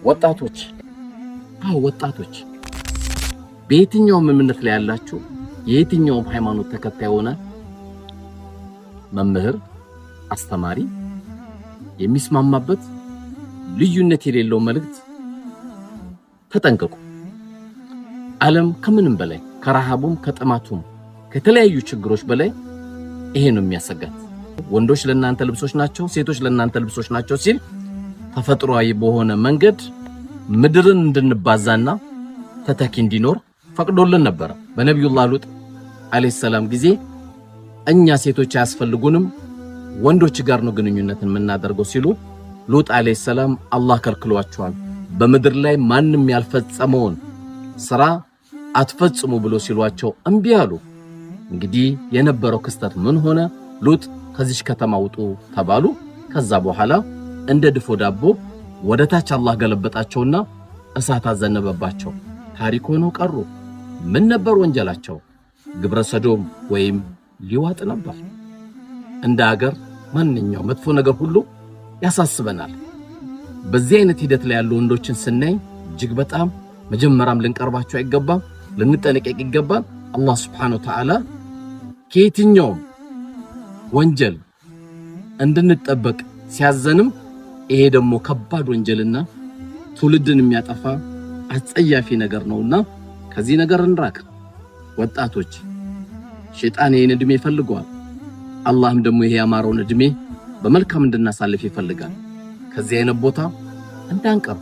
ወጣቶች ወጣቶች በየትኛውም እምነት ላይ ያላችሁ የየትኛውም ሃይማኖት ተከታይ ሆነ መምህር አስተማሪ የሚስማማበት ልዩነት የሌለው መልእክት ተጠንቀቁ። ዓለም ከምንም በላይ ከረሃቡም ከጥማቱም ከተለያዩ ችግሮች በላይ ይሄ ነው የሚያሰጋት። ወንዶች ለእናንተ ልብሶች ናቸው፣ ሴቶች ለእናንተ ልብሶች ናቸው ሲል ተፈጥሯዊ በሆነ መንገድ ምድርን እንድንባዛና ተተኪ እንዲኖር ፈቅዶልን ነበር። በነብዩላህ ሉጥ አለይሂ ሰላም ጊዜ እኛ ሴቶች አያስፈልጉንም ወንዶች ጋር ነው ግንኙነትን የምናደርገው ሲሉ ሉጥ አለይሂ ሰላም አላህ ከልክሏቸዋል። በምድር ላይ ማንም ያልፈጸመውን ስራ አትፈጽሙ ብሎ ሲሏቸው እምቢ አሉ። እንግዲህ የነበረው ክስተት ምን ሆነ? ሉጥ ከዚህ ከተማ ውጡ ተባሉ። ከዛ በኋላ እንደ ድፎ ዳቦ ወደታች አላህ ገለበጣቸውና እሳት አዘነበባቸው። ታሪክ ሆነው ቀሩ። ምን ነበር ወንጀላቸው? ግብረ ሰዶም ወይም ሊዋጥ ነበር። እንደ ሀገር ማንኛውም መጥፎ ነገር ሁሉ ያሳስበናል። በዚህ አይነት ሂደት ላይ ያሉ ወንዶችን ስናይ እጅግ በጣም መጀመሪያም ልንቀርባቸው አይገባም፣ ልንጠነቀቅ ይገባል። አላህ Subhanahu Wa Ta'ala ከየትኛውም ወንጀል እንድንጠበቅ ሲያዘንም ይሄ ደግሞ ከባድ ወንጀልና ትውልድን የሚያጠፋ አጸያፊ ነገር ነውና ከዚህ ነገር እንራቅ። ወጣቶች ሸይጣን ይሄን እድሜ ይፈልገዋል። አላህም ደግሞ ይሄ ያማረውን እድሜ በመልካም እንድናሳልፍ ይፈልጋል። ከዚህ አይነት ቦታ እንዳንቀር